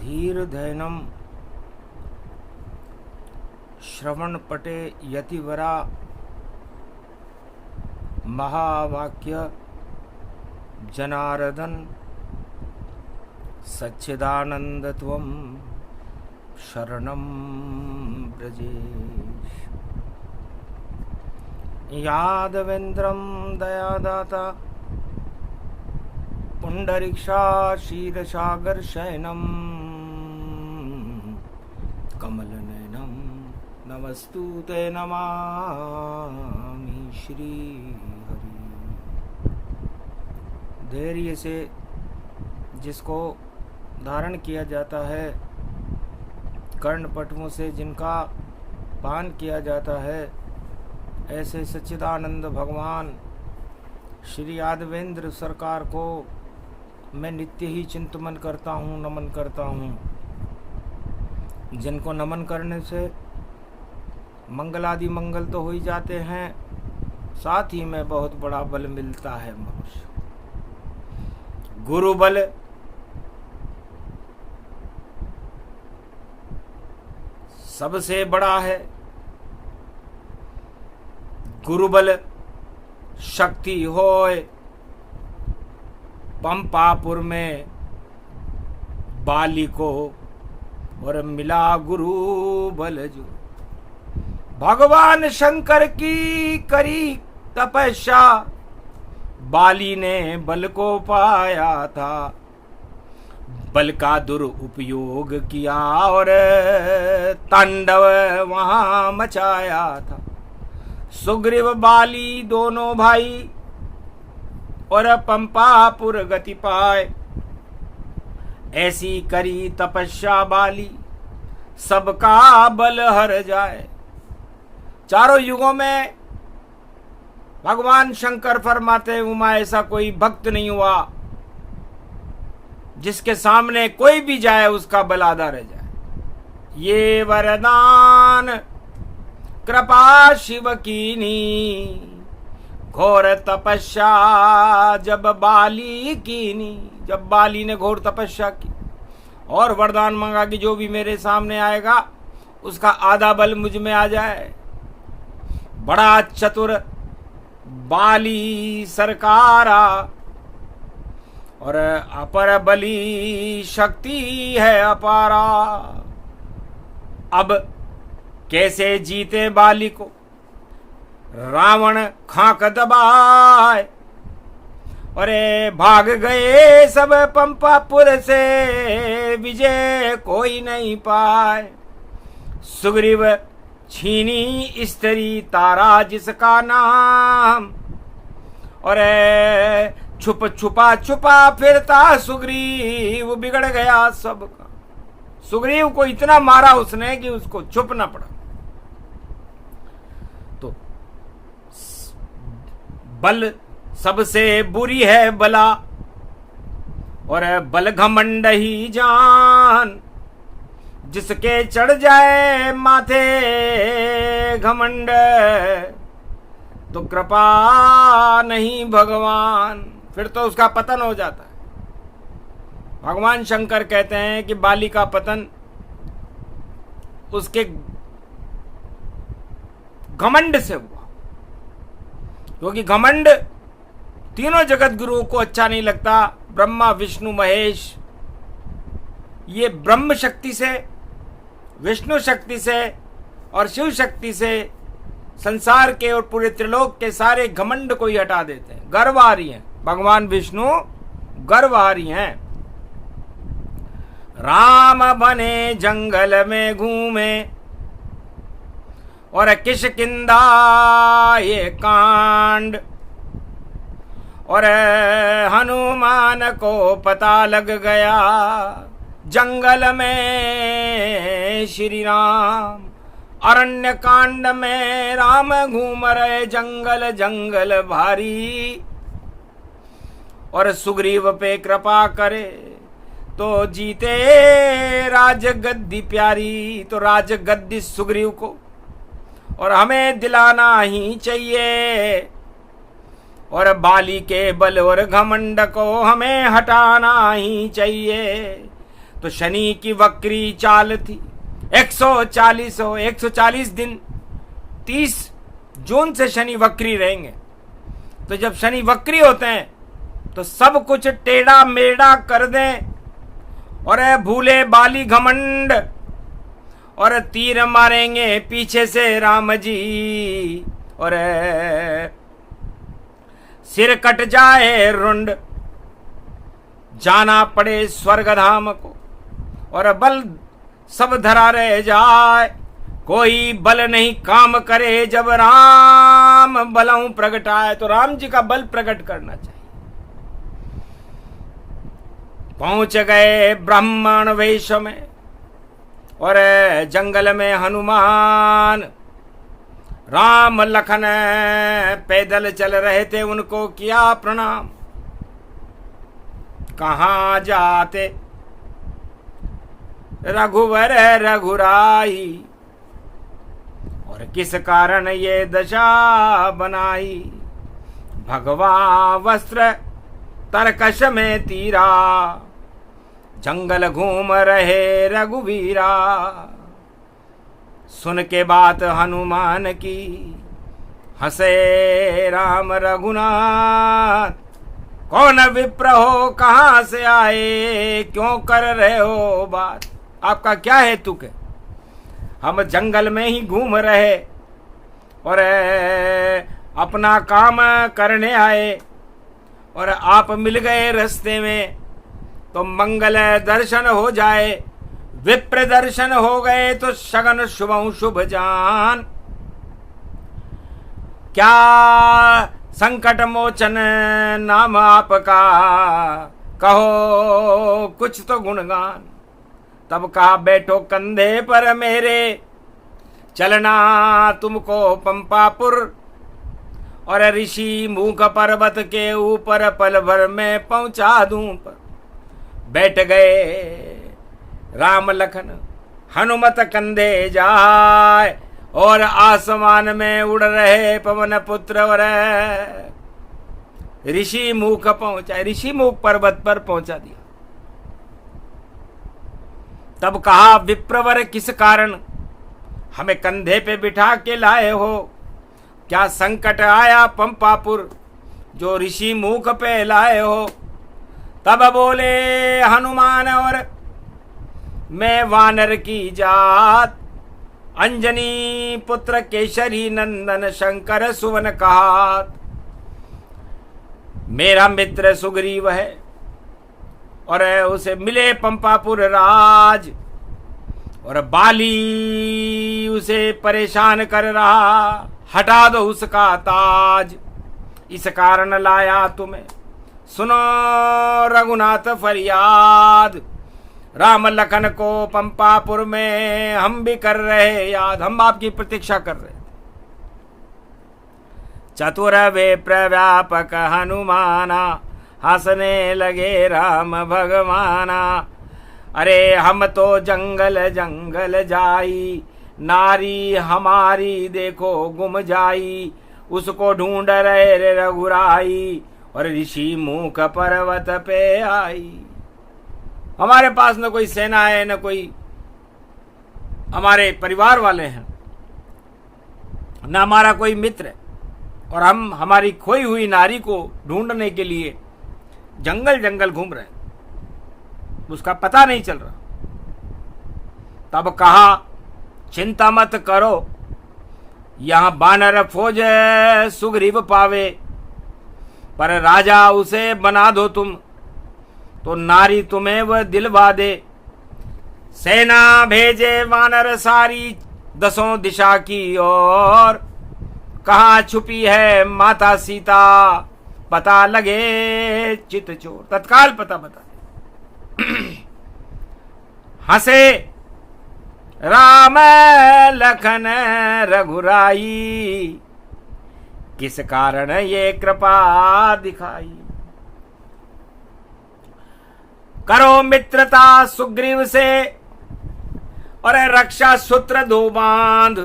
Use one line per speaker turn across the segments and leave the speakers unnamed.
धीर्धैनम श्रवणपटे यतिवरा महावाक्य जनार्दन सच्चिदानंदत्वं शरणं ब्रजेश। यादवेन्द्रं दयादाता पुंडरीक्षा क्षीरसागर शयनं कमलनयनं नमस्तुते नमामि श्री हरि। धैर्य से जिसको धारण किया जाता है, कर्णपटुओं से जिनका पान किया जाता है, ऐसे सच्चिदानंद भगवान श्री यादवेंद्र सरकार को मैं नित्य ही चिंतन करता हूँ, नमन करता हूँ। जिनको नमन करने से मंगलादि मंगल तो हो ही जाते हैं, साथ ही में बहुत बड़ा बल मिलता है मनुष्य। गुरु बल सबसे बड़ा है। गुरुबल शक्ति होय पंपापुर में बाली को, और मिला गुरु बल जो। भगवान शंकर की करी तपस्या, बाली ने बल को पाया था। बल का दुरुपयोग किया और तांडव वहां मचाया था। सुग्रीव बाली दोनों भाई और पंपापुर गति पाए। ऐसी करी तपस्या बाली, सबका बल हर जाए। चारों युगों में भगवान शंकर फरमाते उमा ऐसा कोई भक्त नहीं हुआ जिसके सामने कोई भी जाए उसका बल आधा रह जाए। ये वरदान कृपा शिव कीनी, घोर तपस्या जब बाली कीनी। जब बाली ने घोर तपस्या की और वरदान मांगा कि जो भी मेरे सामने आएगा उसका आधा बल मुझ में आ जाए। बड़ा चतुर बाली सरकारा और अपर बली शक्ति है अपारा। अब कैसे जीते बाली को, रावण खाक दबाए। अरे भाग गए सब पंपापुर से, विजय कोई नहीं पाए। सुग्रीव छीनी स्त्री तारा जिसका नाम, और छुप छुपा छुपा फिरता सुग्रीव, बिगड़ गया सबका। सुग्रीव को इतना मारा उसने कि उसको छुपना पड़ा। तो बल सबसे बुरी है बला, और बल घमंड ही जान। जिसके चढ़ जाए माथे घमंड, तो कृपा नहीं भगवान, फिर तो उसका पतन हो जाता है। भगवान शंकर कहते हैं कि बाली का पतन उसके घमंड से हुआ, क्योंकि घमंड तीनों जगत गुरुओं को अच्छा नहीं लगता। ब्रह्मा विष्णु महेश, ये ब्रह्म शक्ति से, विष्णु शक्ति से और शिव शक्ति से संसार के और पूरे त्रिलोक के सारे घमंड को ही हटा देते हैं। गर्वहारी हैं भगवान विष्णु, गर्वहारी हैं। राम बने जंगल में घूमे, और किष्किंधा ये कांड, और हनुमान को पता लग गया जंगल में श्री राम। अरण्य कांड में राम घूम रहे जंगल जंगल भारी, और सुग्रीव पे कृपा करे तो जीते राजगद्दी प्यारी। तो राजगद्दी सुग्रीव को और हमें दिलाना ही चाहिए, और बाली के बल और घमंड को हमें हटाना ही चाहिए। तो शनि की वक्री चाल थी। 140 दिन 30 जून से शनि वक्री रहेंगे। तो जब शनि वक्री होते हैं तो सब कुछ टेढ़ा मेढ़ा कर दें, और भूले बाली घमंड, और तीर मारेंगे पीछे से राम जी, और सिर कट जाए रुंड, जाना पड़े स्वर्ग धाम को, और बल सब धरा रह जाए, कोई बल नहीं काम करे जब राम बलऊ प्रगटाए। तो राम जी का बल प्रकट करना चाहिए। पहुंच गए ब्राह्मण वेश में, और जंगल में हनुमान, राम लखन पैदल चल रहे थे, उनको किया प्रणाम। कहाँ जाते रघुवर रघुराई, और किस कारण ये दशा बनाई। भगवा वस्त्र तरकश में तीरा, जंगल घूम रहे रघुवीरा। सुन के बात हनुमान की, हंसे राम रघुनाथ। कौन विप्र हो, कहाँ से आए, क्यों कर रहे हो बात, आपका क्या हेतु के। हम जंगल में ही घूम रहे और अपना काम करने आए, और आप मिल गए रास्ते में, तो मंगल दर्शन हो जाए। विप्र दर्शन हो गए तो शगन शुभं शुभ जान। क्या संकट मोचन नाम आपका, कहो कुछ तो गुणगान। तब कहा बैठो कंधे पर मेरे, चलना तुमको पंपापुर, और ऋषि मूक पर्वत के ऊपर पल भर में पहुंचा दूं पर। बैठ गए राम लखन हनुमत कंधे जाए, और आसमान में उड़ रहे पवन पुत्र, और ऋषि मुख पहुंचा, ऋषि मुख पर्वत पर पहुंचा दिया। तब कहा विप्रवर किस कारण हमें कंधे पे बिठा के लाए हो, क्या संकट आया पंपापुर जो ऋषि मुख पे लाए हो। तब बोले हनुमान, और मैं वानर की जात, अंजनी पुत्र केशरी नंदन शंकर सुवन कहात। मेरा मित्र सुग्रीव है, और उसे मिले पंपापुर राज, और बाली उसे परेशान कर रहा, हटा दो उसका ताज। इस कारण लाया तुम्हें, सुनो रघुनाथ फरियाद। राम लखन को पंपापुर में हम भी कर रहे याद, हम आपकी प्रतीक्षा कर रहे। चतुर विप्र व्यापक हनुमाना, हंसने लगे राम भगवाना। अरे हम तो जंगल जंगल जाई, नारी हमारी देखो गुम जाई। उसको ढूंढ रहे रे रघुराई, और ऋषि मूक पर्वत पे आई। हमारे पास न कोई सेना है, न कोई हमारे परिवार वाले हैं, न हमारा कोई मित्र है, और हम हमारी खोई हुई नारी को ढूंढने के लिए जंगल जंगल घूम रहे हैं, उसका पता नहीं चल रहा। तब कहा चिंता मत करो, यहां बानर फौज सुग्रीव पावे, पर राजा उसे बना दो तुम, तो नारी तुम्हें वह दिलवा दे। सेना भेजे वानर सारी, 10 दिशा की ओर। कहाँ छुपी है माता सीता, पता लगे चित चोर। तत्काल पता बता। हंसे राम लखन रघुराई, किस कारण ये कृपा दिखाई। करो मित्रता सुग्रीव से, और रक्षा सूत्र दो बांध।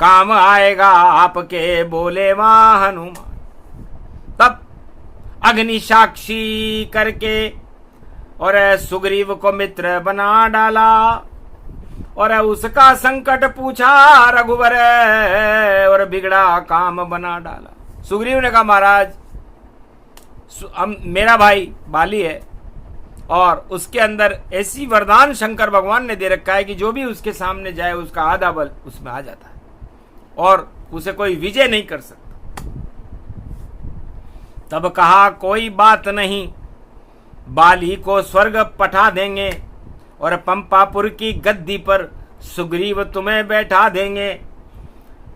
काम आएगा आपके बोले वहां हनुमान। तब अग्नि साक्षी करके और सुग्रीव को मित्र बना डाला और उसका संकट पूछा रघुवर और बिगड़ा काम बना डाला। सुग्रीव ने कहा महाराज मेरा भाई बाली है और उसके अंदर ऐसी वरदान शंकर भगवान ने दे रखा है कि जो भी उसके सामने जाए उसका आधा बल उसमें आ जाता है और उसे कोई विजय नहीं कर सकता। तब कहा कोई बात नहीं, बाली को स्वर्ग पठा देंगे और पंपापुर की गद्दी पर सुग्रीव तुम्हें बैठा देंगे,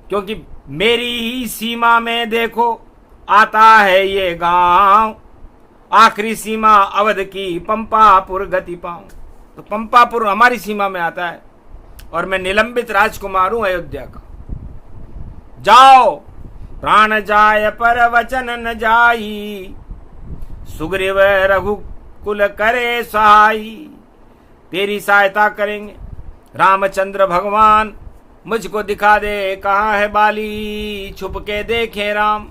क्योंकि मेरी ही सीमा में देखो आता है ये गांव, आखिरी सीमा अवध की पंपापुर गति पाऊं। तो पंपापुर हमारी सीमा में आता है और मैं निलंबित राजकुमार हूं अयोध्या का। जाओ प्राण जाय पर वचन न जाई, सुग्रीव रघुकुल करे सहाई। तेरी सहायता करेंगे, रामचंद्र भगवान मुझको दिखा दे कहाँ है बाली, छुप के देखे राम।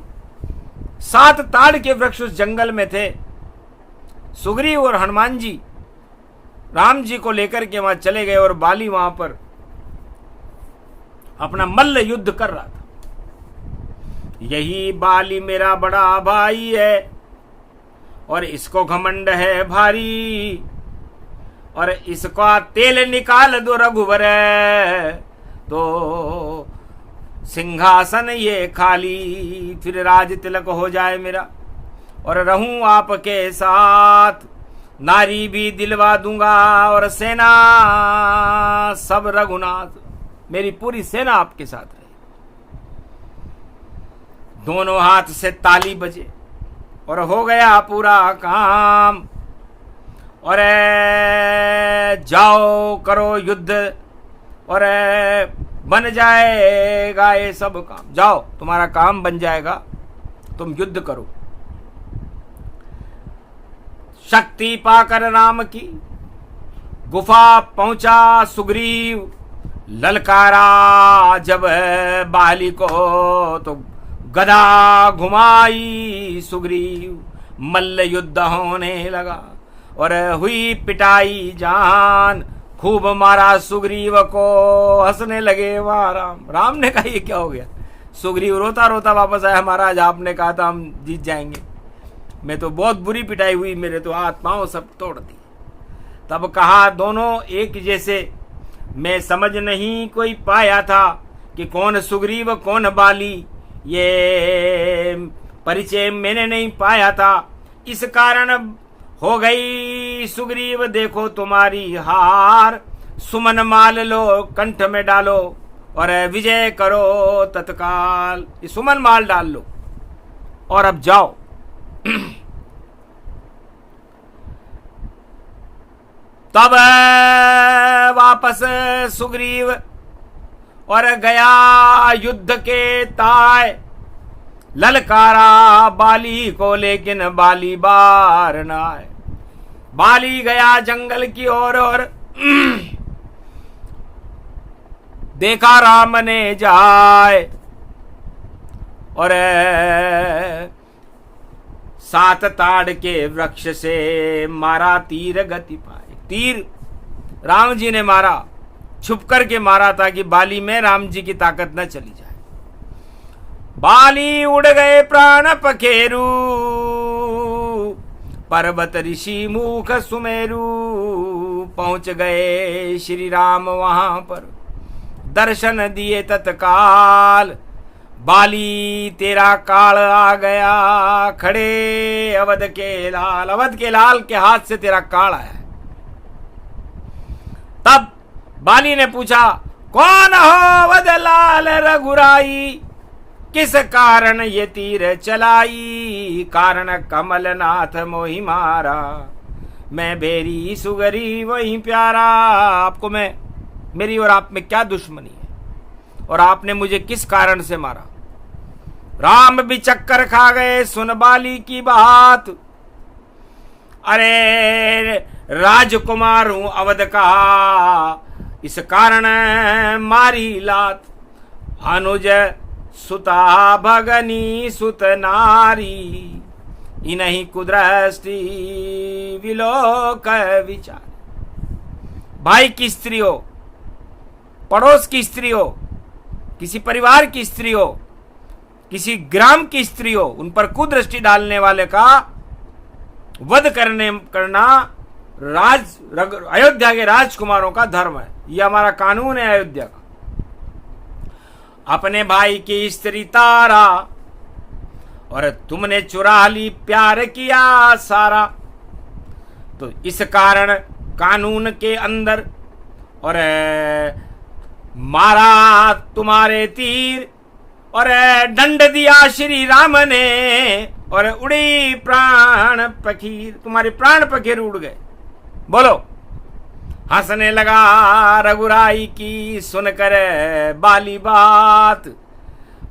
7 ताड़ के वृक्ष उस जंगल में थे। सुग्रीव और हनुमान जी राम जी को लेकर के वहां चले गए और बाली वहां पर अपना मल्ल युद्ध कर रहा था। यही बाली मेरा बड़ा भाई है और इसको घमंड है भारी, और इसका तेल निकाल दो रघुवर तो सिंहासन ये खाली, फिर राज तिलक हो जाए मेरा और रहूं आपके साथ। नारी भी दिलवा दूंगा और सेना सब रघुनाथ, मेरी पूरी सेना आपके साथ रहे। दोनों हाथ से ताली बजे और हो गया पूरा काम। और जाओ करो युद्ध और बन जाएगा ये सब काम। जाओ तुम्हारा काम बन जाएगा, तुम युद्ध करो। शक्ति पाकर राम की गुफा पहुंचा सुग्रीव, ललकारा जब बाली को तो गदा घुमाई सुग्रीव। मल्ल युद्ध होने लगा और हुई पिटाई जान, खूब मारा सुग्रीव को, हंसने लगे वाह राम। राम ने कहा ये क्या हो गया? सुग्रीव रोता रोता वापस आया, महाराज आपने कहा था हम जीत जाएंगे, मैं तो बहुत बुरी पिटाई हुई, मेरे तो हाथ पांव सब तोड़ दिए। तब कहा दोनों एक जैसे, मैं समझ नहीं कोई पाया था कि कौन सुग्रीव कौन बाली, ये परिचय मैंने नहीं पाया था, इस कारण हो गई सुग्रीव देखो तुम्हारी हार। सुमन माल लो कंठ में डालो और विजय करो तत्काल। ये सुमन माल डाल लो और अब जाओ। तब वापस सुग्रीव और गया युद्ध के ताय, ललकारा बाली को लेकिन बाली बार न आए। बाली गया जंगल की ओर और देखा राम ने जाए और 7 ताड़ के वृक्ष से मारा तीर गति पाए। तीर राम जी ने मारा, छुप करके मारा ताकि बाली में राम जी की ताकत न चली जाए। बाली उड़ गए प्राण पखेरु, पर्वत ऋषि मुख सुमेरु। पहुंच गए श्री राम वहां पर, दर्शन दिए तत्काल। बाली तेरा काल आ गया, खड़े अवध के लाल। अवध के लाल के हाथ से तेरा काल आया। तब बाली ने पूछा कौन हो अवध लाल रघुराई, किस कारण ये तीर चलाई। कारण कमलनाथ मोहि मारा, मैं बेरी सुगरी वही प्यारा। आपको मैं, मेरी और आप में क्या दुश्मनी है और आपने मुझे किस कारण से मारा। राम भी चक्कर खा गए सुन बाली की बात। अरे राजकुमार हूं अवध का, इस कारण मारी लात। अनुज सुता भगनी सुत नारी, इनहि कुदृष्टि विलोक विचार। भाई की स्त्री हो, पड़ोस की स्त्री हो, किसी परिवार की स्त्री हो, किसी ग्राम की स्त्री हो, उन पर कुदृष्टि डालने वाले का वध करना अयोध्या के राजकुमारों का धर्म है। यह हमारा कानून है अयोध्या का। अपने भाई की स्त्री तारा और तुमने चुरा ली प्यार किया सारा। तो इस कारण कानून के अंदर और मारा तुम्हारे तीर और दंड दिया श्री राम ने और उड़ी प्राण पखीर। तुम्हारे प्राण पखीर उड़ गए। बोलो। हंसने लगा रघुराई की सुनकर बाली बात।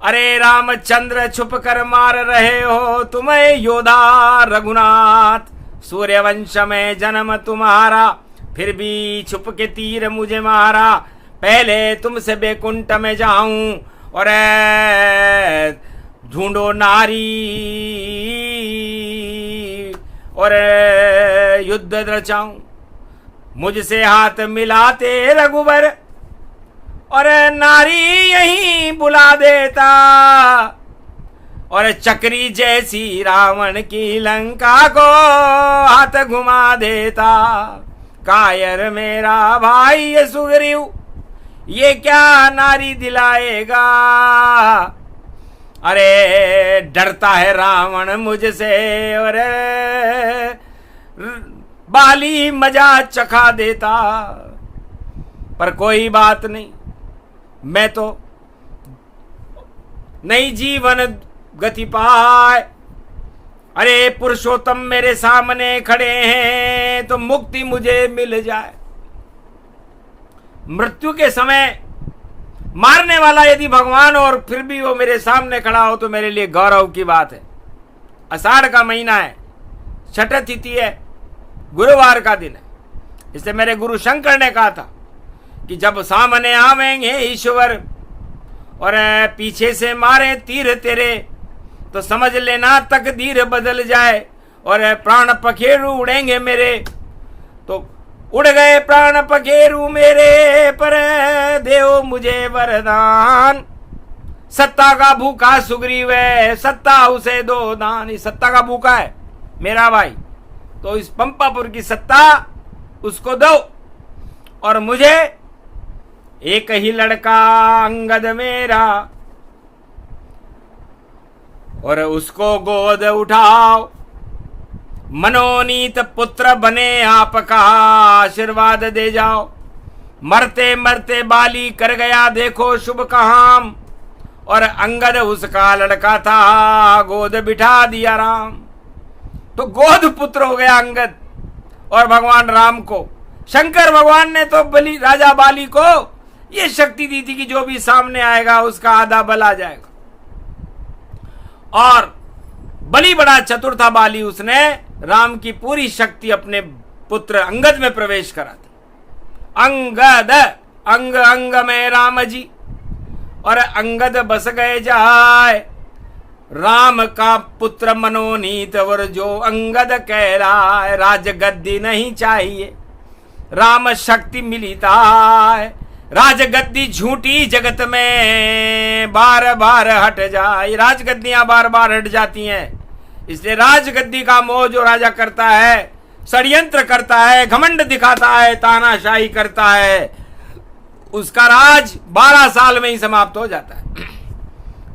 अरे रामचंद्र छुप कर मार रहे हो तुम्हें योधा रघुनाथ। सूर्यवंश में जन्म तुम्हारा फिर भी छुप के तीर मुझे मारा। पहले तुमसे बैकुंठ में जाऊं और ढूंढो नारी और युद्ध रचाऊं। मुझसे हाथ मिलाते रघुवर और नारी यहीं बुला देता और चक्री जैसी रावण की लंका को हाथ घुमा देता। कायर मेरा भाई ये सुग्रीव ये क्या नारी दिलाएगा। अरे डरता है रावण मुझसे और बाली मजा चखा देता। पर कोई बात नहीं, मैं तो नई जीवन गति पाए। अरे पुरुषोत्तम मेरे सामने खड़े हैं तो मुक्ति मुझे मिल जाए। मृत्यु के समय मारने वाला यदि भगवान और फिर भी वो मेरे सामने खड़ा हो तो मेरे लिए गौरव की बात है। आषाढ़ का महीना है, छठ तिथि है, गुरुवार का दिन है। इसलिए मेरे गुरु शंकर ने कहा था कि जब सामने आवेंगे ईश्वर और पीछे से मारे तीर तेरे तो समझ लेना तकदीर बदल जाए और प्राण पखेरु उड़ेंगे मेरे। तो उड़ गए प्राण पखेरु मेरे पर देव मुझे वरदान। सत्ता का भूखा सुग्रीव है, सत्ता उसे दो दान। इस सत्ता का भूखा है मेरा भाई, तो इस पंपापुर की सत्ता उसको दो। और मुझे एक ही लड़का अंगद मेरा और उसको गोद उठाओ। मनोनीत पुत्र बने आपका आशीर्वाद दे जाओ। मरते मरते बाली कर गया देखो शुभ काम और अंगद उसका लड़का था गोद बिठा दिया राम। तो गोद पुत्र हो गया अंगद और भगवान राम को। शंकर भगवान ने तो बलि राजा बाली को ये शक्ति दी थी कि जो भी सामने आएगा उसका आधा बल आ जाएगा। और बलि बड़ा चतुर था बाली, उसने राम की पूरी शक्ति अपने पुत्र अंगद में प्रवेश करा दी। अंगद अंग अंग में राम जी और अंगद बस गए जाए। राम का पुत्र मनोनीत वर जो अंगद कहलाए। राज गद्दी नहीं चाहिए राम शक्ति मिलीता है। राज गद्दी झूठी जगत में बार बार हट जाए। राजगद्दियां बार बार हट जाती हैं। इसलिए राजगद्दी का मोह जो राजा करता है, षड्यंत्र करता है, घमंड दिखाता है, तानाशाही करता है, उसका राज 12 साल में ही समाप्त हो जाता है।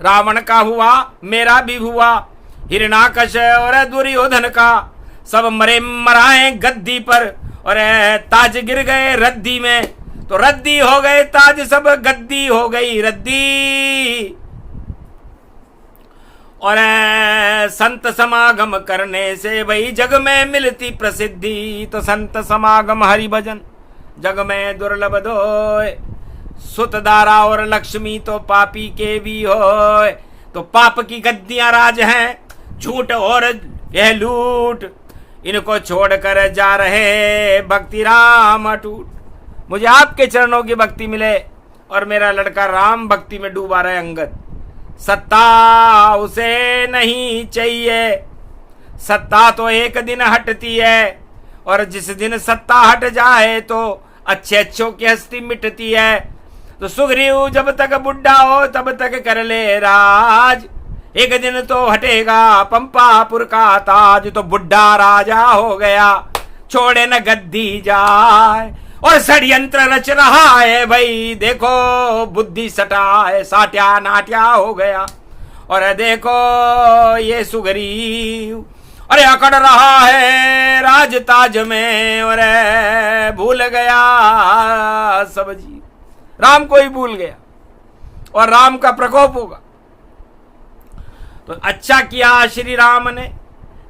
रावण का हुआ, मेरा भी हुआ, हिरणाकश और दुर्योधन का सब मरे मराए गद्दी पर और ताज गिर गए रद्दी में। तो रद्दी हो गए ताज, सब गद्दी हो गई रद्दी। और संत समागम करने से वही जग में मिलती प्रसिद्धि। तो संत समागम हरि भजन जग में दुर्लभ दोय। सुत दारा और लक्ष्मी तो पापी के भी होय। तो पाप की गद्दियां राज हैं, झूठ और यह लूट, इनको छोड़कर जा रहे भक्ति राम अटूट। मुझे आपके चरणों की भक्ति मिले और मेरा लड़का राम भक्ति में डूबा रहे अंगद। सत्ता उसे नहीं चाहिए, सत्ता तो एक दिन हटती है, और जिस दिन सत्ता हट जाए तो अच्छे अच्छों की हस्ती मिटती है। तो सुग्रीव जब तक बुढ़ा हो तब तक कर ले राज, एक दिन तो हटेगा पंपापुर का ताज। तो बुढ़ा राजा हो गया, छोड़े न गद्दी जाए, और षड्यंत्र रच रहा है भाई, देखो बुद्धि सटाए साट्या नाट्या हो गया। और देखो ये सुग्रीव अरे अकड़ रहा है राज ताज में, और भूल गया सब जी, राम को ही भूल गया, और राम का प्रकोप होगा। तो अच्छा किया श्री राम ने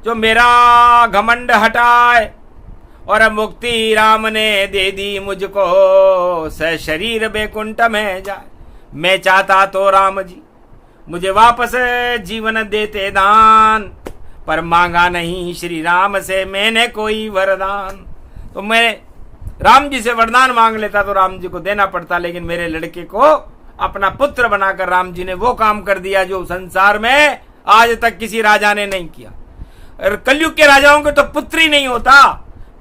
जो मेरा घमंड हटाए, और मुक्ति राम ने दे दी मुझको, स शरीर बैकुंठ में जाए। मैं चाहता तो राम जी मुझे वापस जीवन देते दान, पर मांगा नहीं श्री राम से मैंने कोई वरदान। तो मैं राम जी से वरदान मांग लेता तो राम जी को देना पड़ता, लेकिन मेरे लड़के को अपना पुत्र बनाकर राम जी ने वो काम कर दिया जो संसार में आज तक किसी राजा ने नहीं किया। और कलयुग के राजाओं के तो पुत्र ही नहीं होता,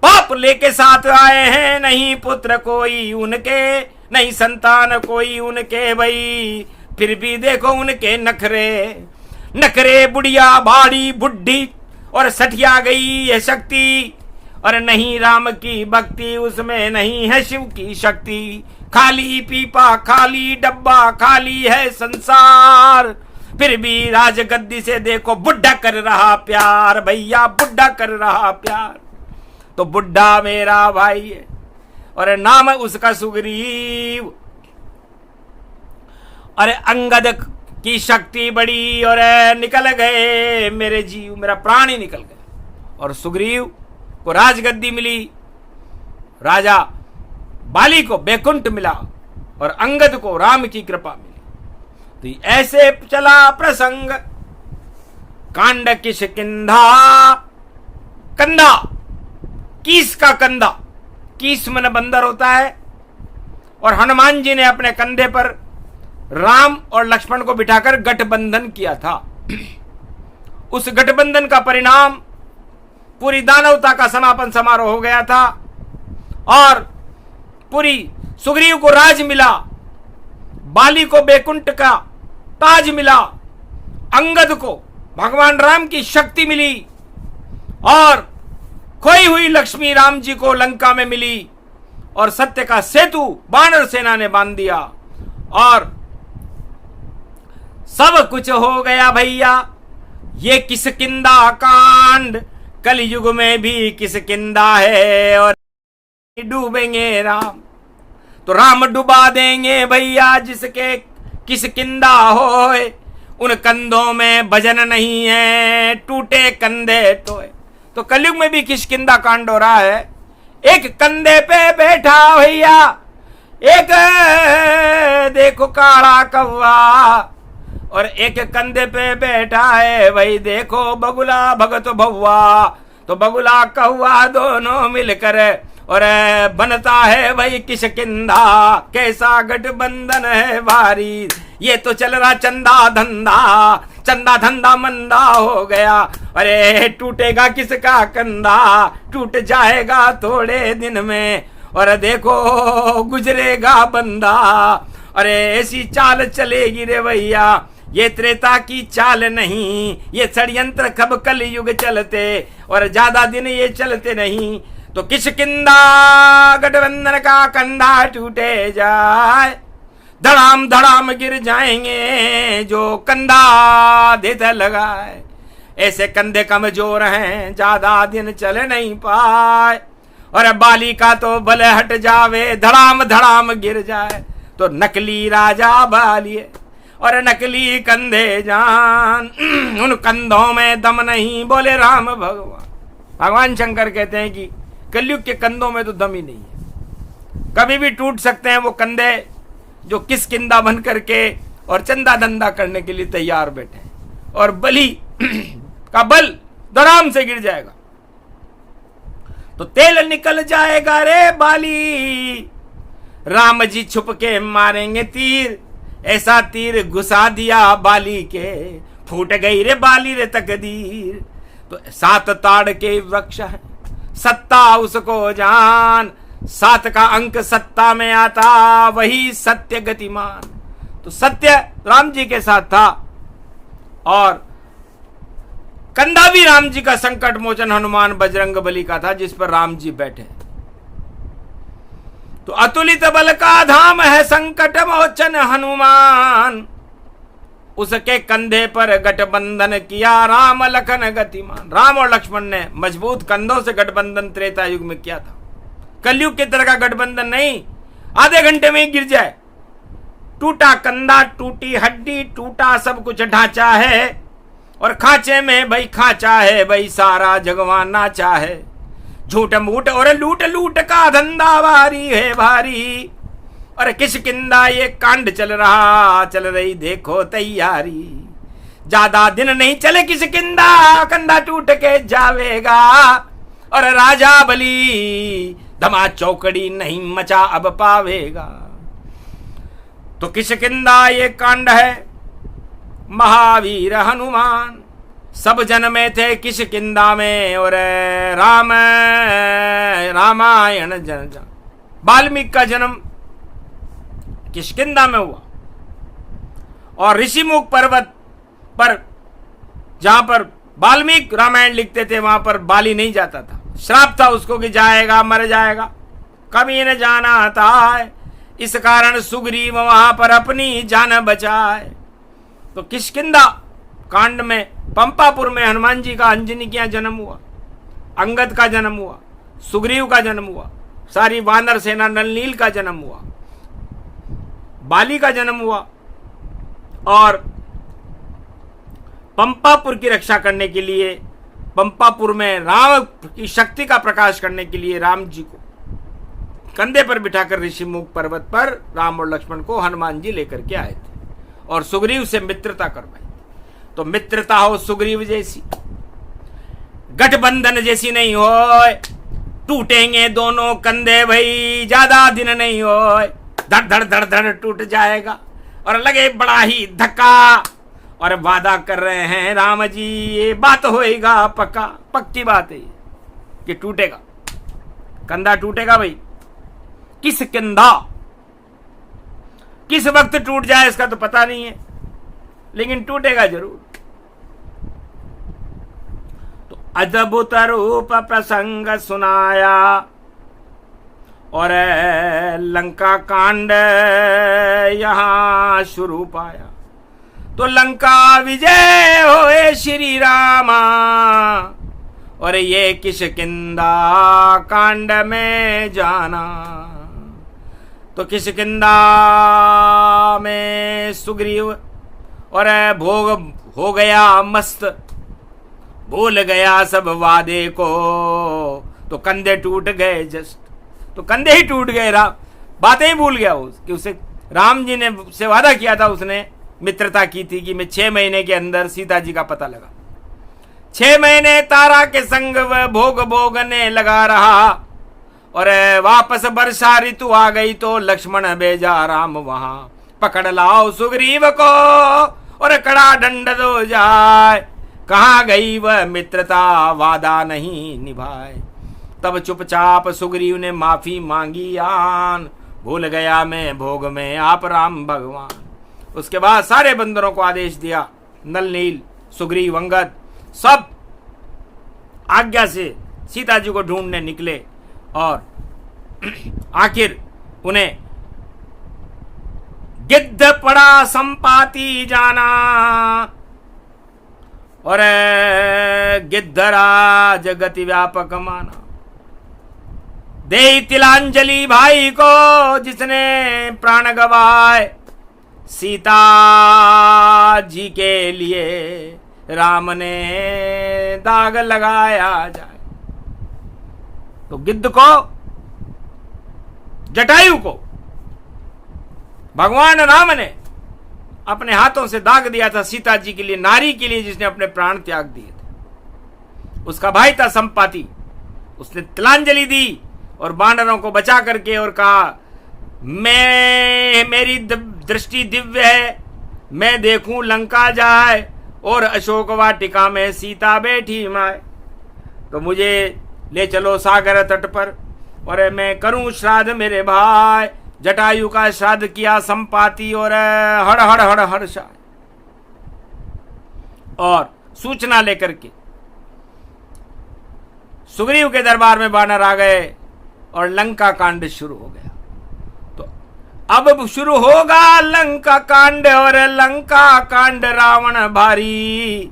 पाप लेके साथ आए हैं, नहीं पुत्र कोई उनके, नहीं संतान कोई उनके भाई। फिर भी देखो उनके नखरे, नखरे बुढ़िया भाड़ी बुढ़ी, और सठिया गई है शक्ति, और नहीं राम की भक्ति उसमें नहीं है शिव की शक्ति। खाली पीपा खाली डब्बा खाली है संसार, फिर भी राजगद्दी से देखो बुढ़ा कर रहा प्यार, भैया बुढ़ा कर रहा प्यार। तो बुढ़ा मेरा भाई है, और नाम उसका सुग्रीव। अरे अंगद की शक्ति बड़ी, और निकल गए मेरे जीव, मेरा प्राण ही निकल गया। और सुग्रीव को राजगद्दी मिली, राजा बाली को बैकुंठ मिला, और अंगद को राम की कृपा मिली। तो ऐसे चला प्रसंग कांड किष्किंधा। कंधा, कीस का कंधा, कीस मन बंदर होता है, और हनुमान जी ने अपने कंधे पर राम और लक्ष्मण को बिठाकर गठबंधन किया था। उस गठबंधन का परिणाम पूरी दानवता का समापन समारोह हो गया था, और पूरी सुग्रीव को राज मिला, बाली को बैकुंठ का ताज मिला, अंगद को भगवान राम की शक्ति मिली, और खोई हुई लक्ष्मी राम जी को लंका में मिली, और सत्य का सेतु वानर सेना ने बांध दिया, और सब कुछ हो गया भैया। ये किष्किंधा कांड कलयुग में भी किष्किंधा है, और डूबेंगे राम तो राम डुबा देंगे भैया। जिसके किष्किंधा होए उन कंधों में भजन नहीं है, टूटे कंधे टोए। तो कलयुग में भी किष्किंधा कांड हो रहा है। एक कंधे पे बैठा भैया, एक देखो काला कौवा, और एक कंधे पे बैठा है भाई देखो बगुला भगत भौवा। तो बगुला कौवा दोनों मिलकर और बनता है भाई किष्किंधा। कैसा गठबंधन है भारी, ये तो चल रहा चंदा धंधा, चंदा धंधा मंदा हो गया। अरे टूटेगा किसका कंधा, टूट जाएगा थोड़े दिन में, और देखो गुजरेगा बंदा। अरे ऐसी चाल चलेगी रे भैया, ये त्रेता की चाल नहीं, ये षड्यंत्र कब कल युग चलते, और ज्यादा दिन ये चलते नहीं। तो किष्किंधा गठबंधन का कंधा टूटे जाए, धड़ाम धड़ाम गिर जाएंगे जो कंधा देता लगाए। ऐसे कंधे कमजोर हैं, ज्यादा दिन चल नहीं पाए, और बाली का तो बल हट जावे, धड़ाम धड़ाम गिर जाए। तो नकली राजा बाली और नकली कंधे जान, उन कंधों में दम नहीं, बोले राम भगवान। भगवान शंकर कहते हैं कि कलयुग के कंधों में तो दम ही नहीं है, कभी भी टूट सकते हैं वो कंधे जो किष्किंधा बन करके और चंदा धंधा करने के लिए तैयार बैठे हैं, और बलि का बल धड़ाम से गिर जाएगा तो तेल निकल जाएगा रे बाली। राम जी छुप के मारेंगे तीर, ऐसा तीर घुसा दिया बाली के, फूट गई रे बाली रे तकदीर। तो 7 ताड़ के वृक्ष है, सत्ता उसको जान, 7 का अंक सत्ता में आता, वही सत्य गतिमान। तो सत्य राम जी के साथ था और कंधा भी राम जी का संकट मोचन हनुमान बजरंग बली का था, जिस पर राम जी बैठे। तो अतुलित बल का धाम है संकट मोचन हनुमान, उसके कंधे पर गठबंधन किया राम लखन गतिमान। राम और लक्ष्मण ने मजबूत कंधों से गठबंधन त्रेता युग में किया था। कलयुग की तरह का गठबंधन नहीं, आधे घंटे में ही गिर जाए। टूटा कंधा, टूटी हड्डी, टूटा सब कुछ ढांचा है, और खांचे में भाई खांचा है, भाई सारा जगवान नाचा है। झूठ मूठ और लूट लूट का धंधा भारी है भारी, और किष्किंधा ये कांड चल रही देखो तैयारी। ज्यादा दिन नहीं चले किष्किंधा, कंधा टूट के जावेगा, और राजा बली धमा चौकड़ी नहीं मचा अब पावेगा। तो किष्किंधा ये कांड है, महावीर हनुमान सब जन्मे थे किष्किंधा में, और रामायण जन वाल्मीकि का जन्म किष्किंधा में हुआ, और ऋषिमुख पर्वत पर जहां पर वाल्मीकि रामायण लिखते थे वहां पर बाली नहीं जाता था। श्राप था उसको कि जाएगा मर जाएगा, कभी न जाना था, इस कारण सुग्रीव वहां पर अपनी जान बचाए। तो किष्किंधा कांड में पंपापुर में हनुमान जी का अंजनी का जन्म हुआ, अंगद का जन्म हुआ, सुग्रीव का जन्म हुआ, सारी वानर सेना नलनील का जन्म हुआ, बाली का जन्म हुआ, और पंपापुर की रक्षा करने के लिए, पंपापुर में राम की शक्ति का प्रकाश करने के लिए राम जी को कंधे पर बिठाकर ऋषिमुख पर्वत पर राम और लक्ष्मण को हनुमान जी लेकर के आए थे, और सुग्रीव से मित्रता करवाई। तो मित्रता हो सुग्रीव जैसी, गठबंधन जैसी नहीं हो, टूटेंगे दोनों कंधे भाई, ज्यादा दिन नहीं हो, धड़ धड़ धड़ धड़ टूट जाएगा, और लगे बड़ा ही धक्का, और वादा कर रहे हैं राम जी ये बात होएगा पक्का, पक्की बात है कि टूटेगा, कंधा टूटेगा भाई। किस कंधा किस वक्त टूट जाए इसका तो पता नहीं है, लेकिन टूटेगा जरूर। तो अद्भुत रूप प्रसंग सुनाया, और लंका कांड यहां शुरू पाया। तो लंका विजय होए श्री रामा, और ये किष्किंधा कांड में जाना। तो किष्किंधा में सुग्रीव और भोग हो गया मस्त, भूल गया सब वादे को, तो कंधे टूट गए जस्ट, तो कंधे ही टूट गए, राम बातें ही भूल गया कि उसे राम जी ने से वादा किया था, उसने मित्रता की थी कि मैं 6 महीने के अंदर सीता जी का पता लगा। 6 महीने तारा के संग वह भोग भोगने लगा रहा, और वापस वर्षा ऋतु आ गई तो लक्ष्मण भेजा राम वहां, पकड़ लाओ सुग्रीव को और कड़ा दंड दो जाए, कहां गई वह मित्रता वादा नहीं निभाए। तब चुपचाप सुग्रीव ने माफी मांगी आन, भूल गया मैं भोग में आप राम भगवान। उसके बाद सारे बंदरों को आदेश दिया, नल नील सुग्रीव अंगद सब आज्ञा से सीता जी को ढूंढने निकले, और आखिर उन्हें गिद्ध पड़ा संपाति जाना, और गिद्धराज गति व्यापक माना। दे तिलांजलि भाई को जिसने प्राण गवाए, सीता जी के लिए राम ने दाग लगाया जाए। तो गिद्ध को, जटायु को भगवान राम ने अपने हाथों से दाग दिया था सीता जी के लिए, नारी के लिए जिसने अपने प्राण त्याग दिए थे। उसका भाई था संपाति, उसने तिलांजलि दी और बानरों को बचा करके और कहा, मेरी दृष्टि दिव्य है, मैं देखूं लंका जाए और अशोक वाटिका में सीता बैठी माए। तो मुझे ले चलो सागर तट पर और मैं करूं श्राद्ध मेरे भाई। जटायु का श्राद्ध किया संपाति और हड़ हड़ हड़ हर्षाय। और सूचना लेकर के सुग्रीव के दरबार में वानर आ गए और लंका कांड शुरू हो गया। तो अब शुरू होगा लंका कांड और लंका कांड रावण भारी।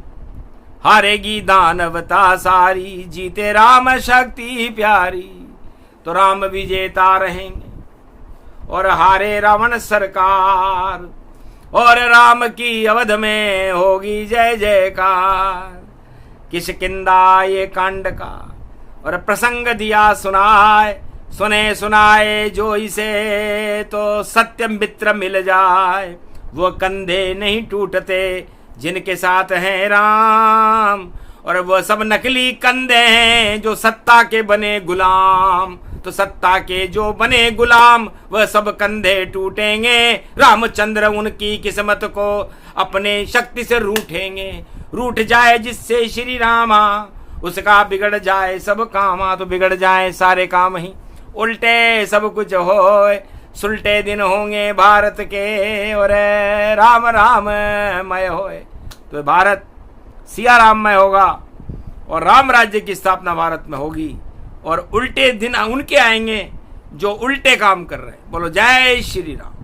हारेगी दानवता सारी, जीते राम शक्ति प्यारी। तो राम विजेता रहेंगे और हारे रावण सरकार, और राम की अवध में होगी जय जयकार। किष्किंधा ये कांड का और प्रसंग दिया सुनाए, सुने सुनाए जो इसे, तो सत्य मित्र मिल जाए। वो कंधे नहीं टूटते जिनके साथ हैं राम, और वो सब नकली कंधे हैं जो सत्ता के बने गुलाम। तो सत्ता के जो बने गुलाम वह सब कंधे टूटेंगे। रामचंद्र उनकी किस्मत को अपने शक्ति से रूठेंगे। रूठ जाए जिससे श्री रामा, उसका बिगड़ जाए सब कामा। तो बिगड़ जाए सारे काम ही, उल्टे सब कुछ होए। सुलटे दिन होंगे भारत के और राम राम मय होए। तो भारत सिया राममय होगा और राम राज्य की स्थापना भारत में होगी। और उल्टे दिन उनके आएंगे जो उल्टे काम कर रहे हैं। बोलो जय श्री राम।